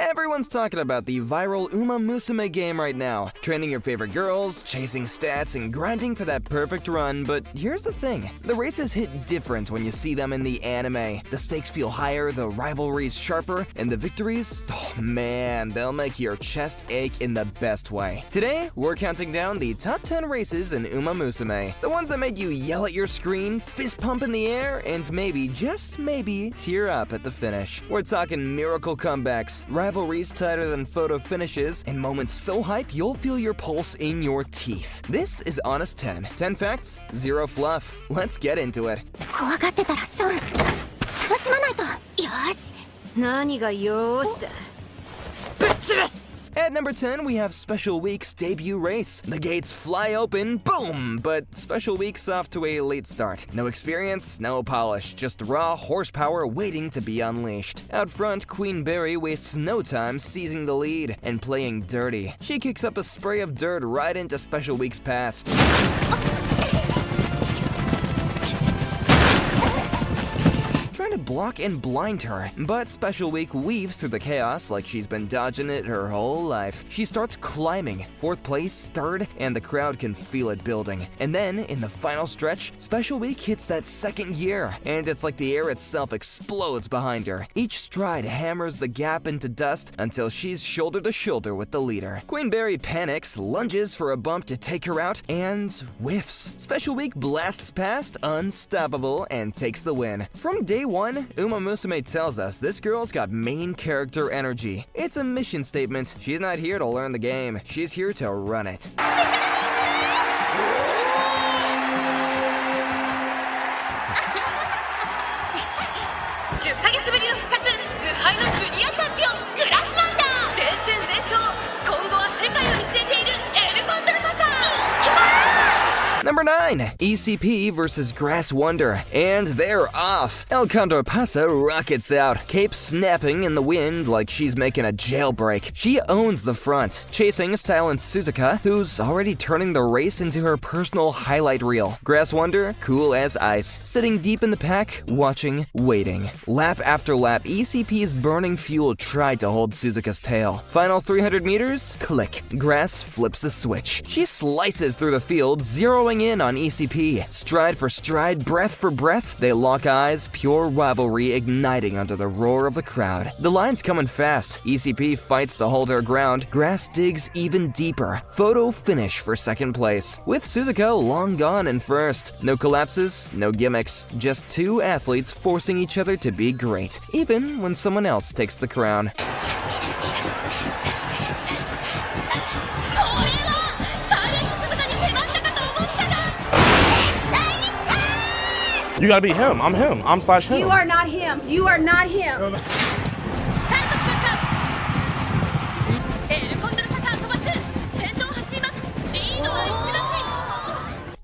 Everyone's talking about the viral Umamusume game right now. Training your favorite girls, chasing stats, and grinding for that perfect run, but here's the thing. The races hit different when you see them in the anime. The stakes feel higher, the rivalries sharper, and the victories, oh man, they'll make your chest ache in the best way. Today, we're counting down the top 10 races in Umamusume. The ones that made you yell at your screen, fist pump in the air, and maybe, just maybe, tear up at the finish. We're talking miracle comebacks, rivalries tighter than photo finishes, and moments so hype you'll feel your pulse in your teeth. This is Honest 10. 10 facts, 0 fluff. Let's get into it. 怖がってたら損。楽しまないと。よし。何がよーしだ。ぶっ潰す。At number 10, we have Special Week's debut race. The gates fly open, boom! But Special Week's off to a late start. No experience, no polish, just raw horsepower waiting to be unleashed. Out front, Queen Berry wastes no time seizing the lead and playing dirty. She kicks up a spray of dirt right into Special Week's path. Trying to block and blind her, but Special Week weaves through the chaos like she's been dodging it her whole life. She starts climbing, 4th place, 3rd, and the crowd can feel it building. And then, in the final stretch, Special Week hits that 2nd gear, and it's like the air itself explodes behind her. Each stride hammers the gap into dust until she's shoulder to shoulder with the leader. Queen Berry panics, lunges for a bump to take her out, and whiffs. Special Week blasts past, unstoppable, and takes the win. From day one, Umamusume tells us this girl's got main character energy. It's a mission statement. She's not here to learn the game. She's here to run it. 10ヶ月ぶりの復活、無敗のジュニアチャンピオン、グラスワンダー。全戦全勝。今後は世界を見据えているエルコンドルパサー。いきます。Number 9, ECP versus Grass Wonder, and they're off. El Condor Pasa rockets out, cape snapping in the wind like she's making a jailbreak. She owns the front, chasing Silent Suzuka, who's already turning the race into her personal highlight reel. Grass Wonder, cool as ice, sitting deep in the pack, watching, waiting. Lap after lap, ECP's burning fuel tried to hold Suzuka's tail. Final 300 meters, click. Grass flips the switch. She slices through the field, zeroing in on ECP. Stride for stride, breath for breath, they lock eyes, pure rivalry igniting under the roar of the crowd. The line's coming fast. ECP fights to hold her ground. Grass digs even deeper. Photo finish for 2nd place, with Suzuka long gone in 1st. No collapses, no gimmicks, just 2 athletes forcing each other to be great, even when someone else takes the crown. You gotta be him. I'm him. I'm slash him. You are not him. You are not him.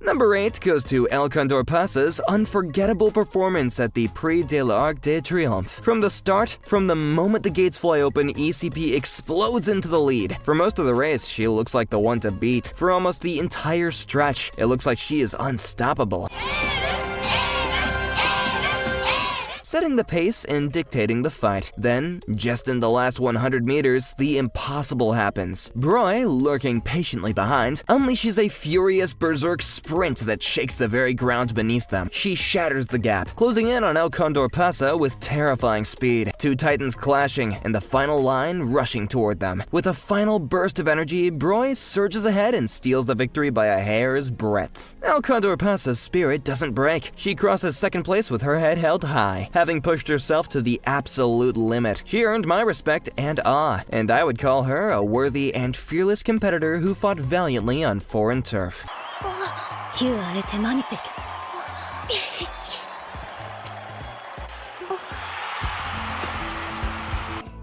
Number 8 goes to El Condor Pasa's unforgettable performance at the Prix de l'Arc de Triomphe. From the start, from the moment the gates fly open, ECP explodes into the lead. For most of the race, she looks like the one to beat. For almost the entire stretch, it looks like she is unstoppable, setting the pace and dictating the fight. Then, just in the last 100 meters, the impossible happens. Broy, lurking patiently behind, unleashes a furious berserk sprint that shakes the very ground beneath them. She shatters the gap, closing in on El Condor Pasa with terrifying speed. 2 titans clashing, and the final line rushing toward them. With a final burst of energy, Broy surges ahead and steals the victory by a hair's breadth. El Condor Pasa's spirit doesn't break. She crosses 2nd place with her head held high. Having pushed herself to the absolute limit, she earned my respect and awe, and I would call her a worthy and fearless competitor who fought valiantly on foreign turf. Tu as été magnifique.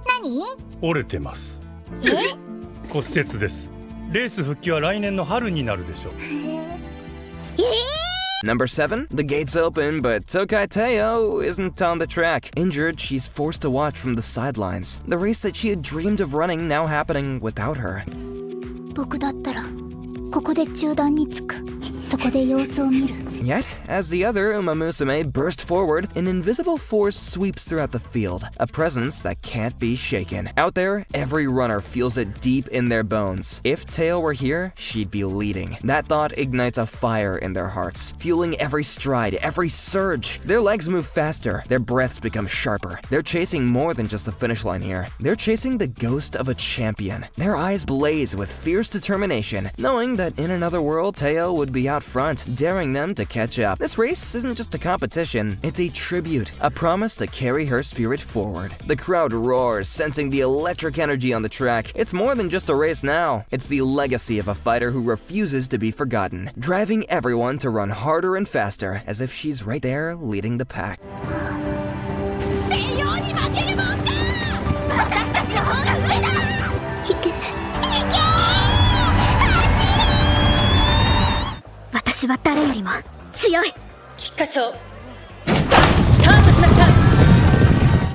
何？折れてます。え？骨折です。レース復帰は来年の春になるでしょう。Number 7, the gates open, but Tokai Teo isn't on the track. Injured, she's forced to watch from the sidelines. The race that she had dreamed of running now happening without her. 僕だったらここで中段につく。そこで様子を見る。Yet, as the other Umamusume burst forward, an invisible force sweeps throughout the field, a presence that can't be shaken. Out there, every runner feels it deep in their bones. If Teo were here, she'd be leading. That thought ignites a fire in their hearts, fueling every stride, every surge. Their legs move faster, their breaths become sharper. They're chasing more than just the finish line here. They're chasing the ghost of a champion. Their eyes blaze with fierce determination, knowing that in another world, Teo would be out front, daring them to catch up. This race isn't just a competition, it's a tribute, a promise to carry her spirit forward. The crowd roars, sensing the electric energy on the track. It's more than just a race now. It's the legacy of a fighter who refuses to be forgotten, driving everyone to run harder and faster, as if she's right there leading the pack. 西洋に負けるもんか私たちの方が上だ行け私は誰よりも強い菊花賞スタートしました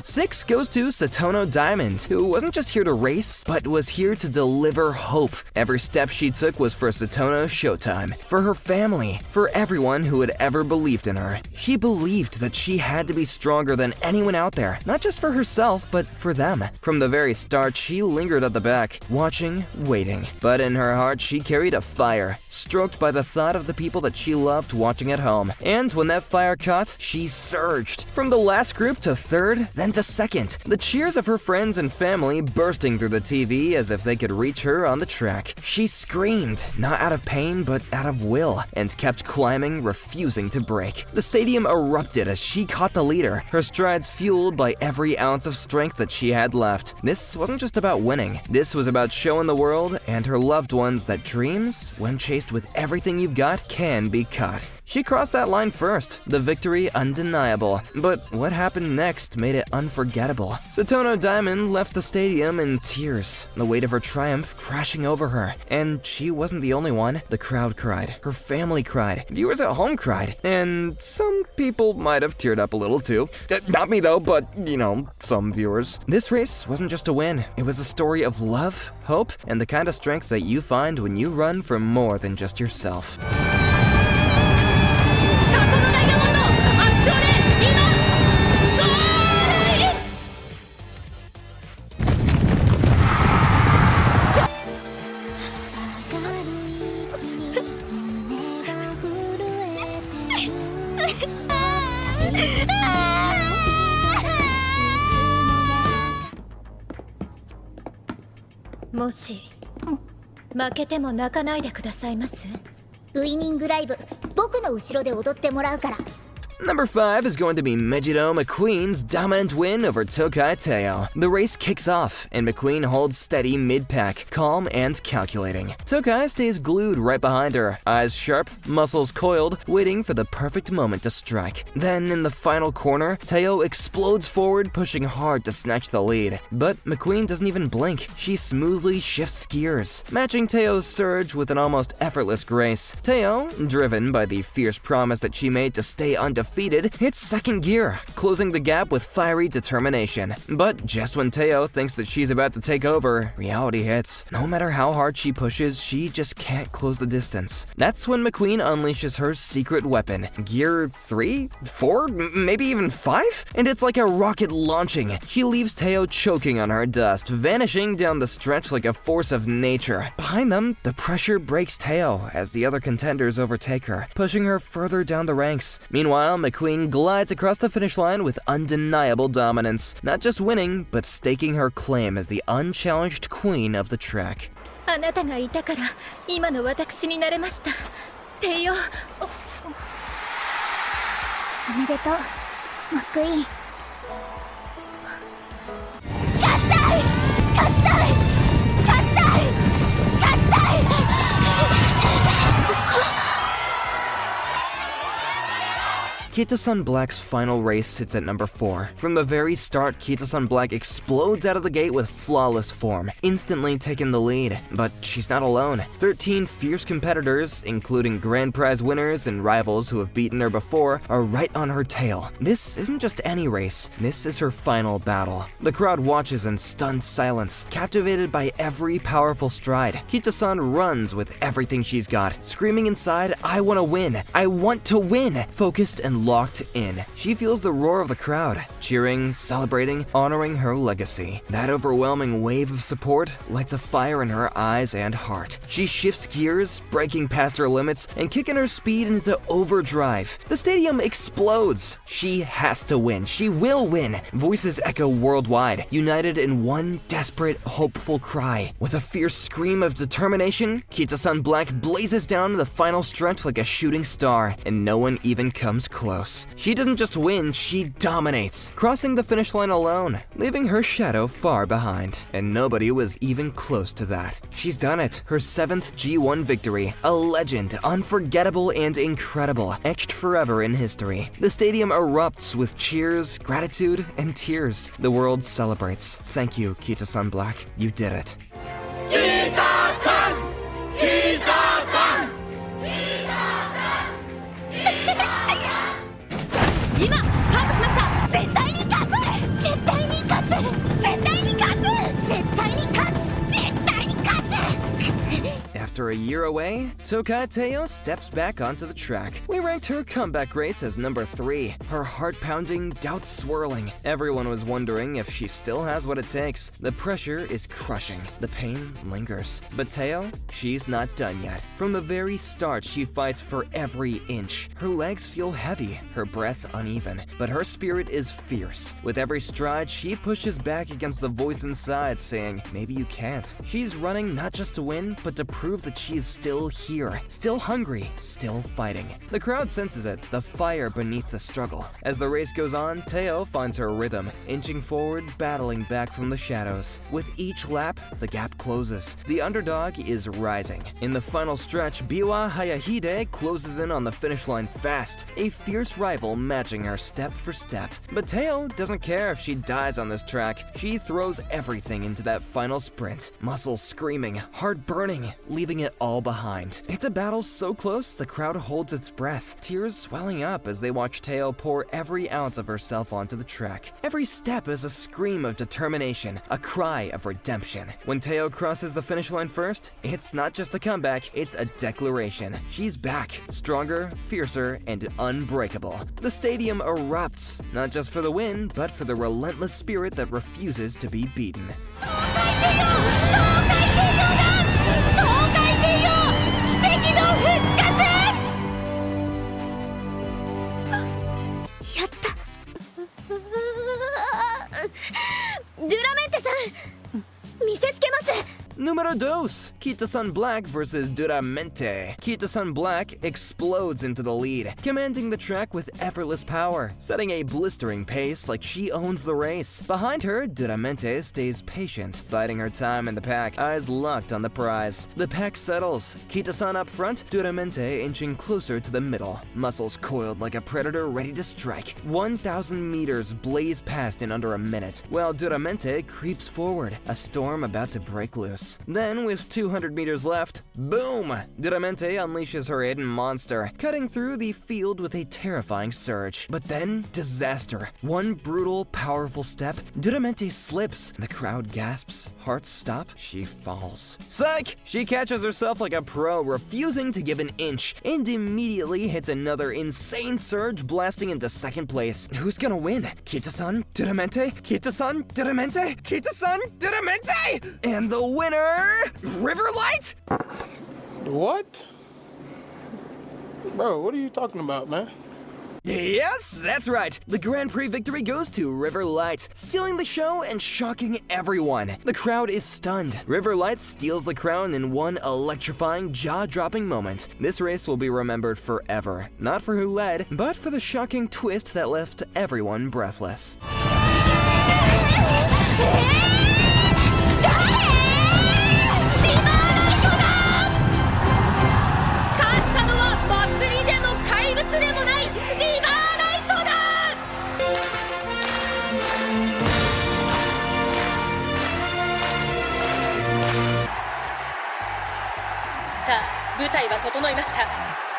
6 goes to Satono Diamond, who wasn't just here to race, but was here to deliver hope. Every step she took was for Satono's showtime, for her family, for everyone who had ever believed in her. She believed that she had to be stronger than anyone out there, not just for herself, but for them. From the very start, she lingered at the back, watching, waiting. But in her heart, she carried a fire, stroked by the thought of the people that she loved watching at home. And when that fire caught, she surged. From the last group to third, then to second. The cheers of her friends and family bursting through the TV as if they could reach her on the track. She screamed, not out of pain, but out of will, and kept climbing, refusing to break. The stadium erupted as she caught the leader, her strides fueled by every ounce of strength that she had left. This wasn't just about winning. This was about showing the world and her loved ones that dreams, when chased with everything you've got, can be caught. She crossed that line first, the victory undeniable. But what happened next made it unforgettable. Satono Diamond left the stadium in tears, the weight of her triumph crashing over her. And she wasn't the only one. The crowd cried, her family cried, viewers at home cried, and some people might have teared up a little too. Not me though, but, some viewers. This race wasn't just a win. It was a story of love, hope, and the kind of strength that you find when you run for more than just yourself. 里のダイヤモンド圧勝で今ゴールもし負けても泣かないでくださいます。ウイニングライブ、僕の後ろで踊ってもらうから。 Number 5 is going to be Megiddo McQueen's dominant win over Tokai Teo. The race kicks off, and McQueen holds steady mid-pack, calm and calculating. Tokai stays glued right behind her, eyes sharp, muscles coiled, waiting for the perfect moment to strike. Then, in the final corner, Teo explodes forward, pushing hard to snatch the lead. But McQueen doesn't even blink. She smoothly shifts gears, matching Teo's surge with an almost effortless grace. Teo, driven by the fierce promise that she made to stay undefeated, hits second gear, closing the gap with fiery determination. But just when Teo thinks that she's about to take over, reality hits. No matter how hard she pushes, she just can't close the distance. That's when McQueen unleashes her secret weapon. Gear 3? 4? Maybe even 5? And it's like a rocket launching. She leaves Teo choking on her dust, vanishing down the stretch like a force of nature. Behind them, the pressure breaks Teo as the other contenders overtake her, pushing her further down the ranks. Meanwhile, McQueen glides across the finish line with undeniable dominance, not just winning, but staking her claim as the unchallenged queen of the track. あなたがいたから今の私になれました。テイオ。おめでとう、マックイーン。勝ちたい勝ちたい勝ちたい勝ちたい Kita-san Black's final race sits at number 4. From the very start, Kita-san Black explodes out of the gate with flawless form, instantly taking the lead. But she's not alone. 13 fierce competitors, including grand prize winners and rivals who have beaten her before, are right on her tail. This isn't just any race, this is her final battle. The crowd watches in stunned silence, captivated by every powerful stride. Kita-san runs with everything she's got, screaming inside, "I want to win! I want to win!" Focused and locked in. She feels the roar of the crowd, cheering, celebrating, honoring her legacy. That overwhelming wave of support lights a fire in her eyes and heart. She shifts gears, breaking past her limits and kicking her speed into overdrive. The stadium explodes. She has to win. She will win. Voices echo worldwide, united in one desperate, hopeful cry. With a fierce scream of determination, Kita-san Black blazes down the final stretch like a shooting star, and no one even comes close. She doesn't just win, she dominates, crossing the finish line alone, leaving her shadow far behind. And nobody was even close to that. She's done it, her 7th G1 victory, a legend, unforgettable and incredible, etched forever in history. The stadium erupts with cheers, gratitude, and tears. The world celebrates. Thank you, Kita-san Black. You did it. 今スタートしました。絶対に勝つ絶対に勝つ絶対に勝つ絶対に勝つ絶対に勝つ After a year away, Tokai Teo steps back onto the track. We ranked her comeback race as number 3. Her heart pounding, doubts swirling. Everyone was wondering if she still has what it takes. The pressure is crushing. The pain lingers. But Teo, she's not done yet. From the very start, she fights for every inch. Her legs feel heavy, her breath uneven, but her spirit is fierce. With every stride, she pushes back against the voice inside saying, maybe you can't. She's running not just to win, but to prove that she's still here, still hungry, still fighting. The crowd senses it, the fire beneath the struggle. As the race goes on, Teo finds her rhythm, inching forward, battling back from the shadows. With each lap, the gap closes. The underdog is rising. In the final stretch, Biwa Hayahide closes in on the finish line fast, a fierce rival matching her step for step. But Teo doesn't care if she dies on this track. She throws everything into that final sprint. Muscles screaming, heart burning, leaving it all behind. It's a battle so close the crowd holds its breath, tears swelling up as they watch Teo pour every ounce of herself onto the track. Every step is a scream of determination, a cry of redemption. When Teo crosses the finish line first, it's not just a comeback, it's a declaration. She's back, stronger, fiercer, and unbreakable. The stadium erupts, not just for the win, but for the relentless spirit that refuses to be beaten. やったドゥラメンテさん見せつけます Numero 2, Kita-san Black versus Duramente. Kita-san Black explodes into the lead, commanding the track with effortless power, setting a blistering pace like she owns the race. Behind her, Duramente stays patient, biding her time in the pack, eyes locked on the prize. The pack settles, Kita-san up front, Duramente inching closer to the middle, muscles coiled like a predator ready to strike. 1,000 meters blaze past in under a minute, while Duramente creeps forward, a storm about to break loose. Then, with 200 meters left, boom! Duramente unleashes her hidden monster, cutting through the field with a terrifying surge. But then, disaster. One brutal, powerful step, Duramente slips. The crowd gasps, hearts stop, she falls. Psych! She catches herself like a pro, refusing to give an inch, and immediately hits another insane surge, blasting into second place. Who's gonna win? Kita-san? Duramente? Kita-san? Duramente? Kita-san? Duramente? And the winner, Riverlight? What? Bro, what are you talking about, man? Yes, that's right. The Grand Prix victory goes to Riverlight, stealing the show and shocking everyone. The crowd is stunned. Riverlight steals the crown in one electrifying, jaw-dropping moment. This race will be remembered forever, not for who led, but for the shocking twist that left everyone breathless. 勝ったのは祭りでも怪物でもないリバーライトだ。舞台は整いました。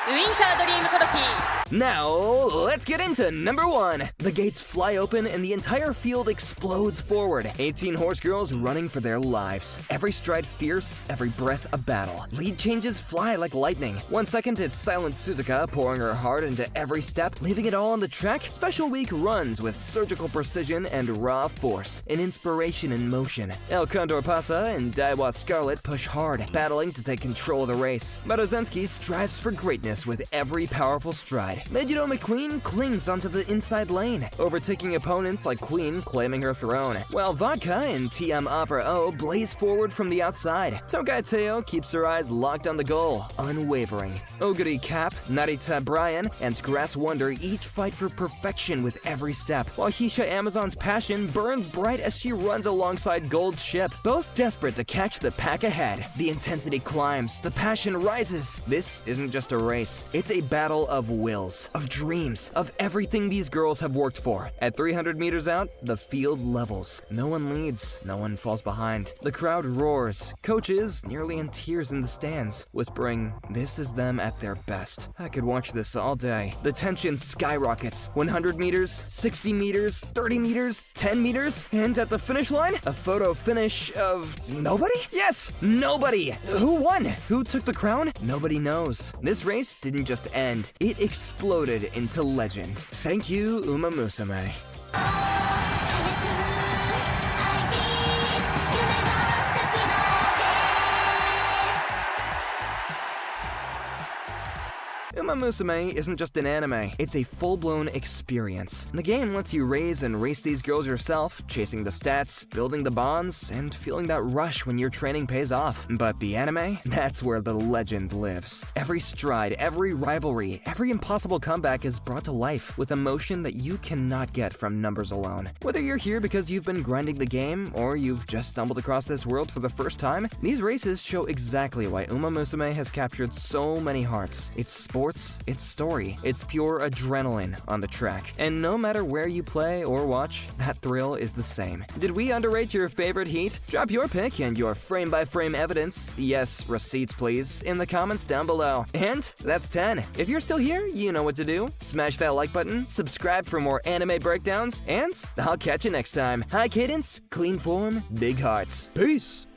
ウィンタードリームトロフィー。 Now, let's get into number 1. The gates fly open and the entire field explodes forward. 18 horse girls running for their lives. Every stride fierce, every breath a battle. Lead changes fly like lightning. 1 second it's Silent Suzuka pouring her heart into every step, leaving it all on the track. Special Week runs with surgical precision and raw force. An inspiration in motion. El Condor Pasa and Daiwa Scarlet push hard, battling to take control of the race. Maruzenski strives for greatness with every powerful stride. Megiddo McQueen clings onto the inside lane, overtaking opponents like Queen claiming her throne, while Vodka and TM Opera O blaze forward from the outside. Togai Teo keeps her eyes locked on the goal, unwavering. Oguri Cap, Narita Brian, and Grass Wonder each fight for perfection with every step, while Hisha Amazon's passion burns bright as she runs alongside Gold Ship, both desperate to catch the pack ahead. The intensity climbs, the passion rises. This isn't just a race, it's a battle of wills, of dreams, of everything these girls have worked for. At 300 meters out, the field levels. No one leads, no one falls behind. The crowd roars, coaches nearly in tears in the stands, whispering, this is them at their best. I could watch this all day. The tension skyrockets. 100 meters, 60 meters, 30 meters, 10 meters, and at the finish line, a photo finish of nobody? Yes, nobody! Who won? Who took the crown? Nobody knows. This race didn't just end, it exploded into legend. Thank you, Umamusume. Umamusume isn't just an anime, it's a full-blown experience. The game lets you raise and race these girls yourself, chasing the stats, building the bonds, and feeling that rush when your training pays off. But the anime? That's where the legend lives. Every stride, every rivalry, every impossible comeback is brought to life with emotion that you cannot get from numbers alone. Whether you're here because you've been grinding the game, or you've just stumbled across this world for the first time, these races show exactly why Umamusume has captured so many hearts. It's sports, it's story, it's pure adrenaline on the track. And no matter where you play or watch, that thrill is the same. Did we underrate your favorite heat? Drop your pick and your frame-by-frame evidence, yes, receipts please, in the comments down below. And that's 10. If you're still here, you know what to do. Smash that like button, subscribe for more anime breakdowns, and I'll catch you next time. High cadence, clean form, big hearts. Peace!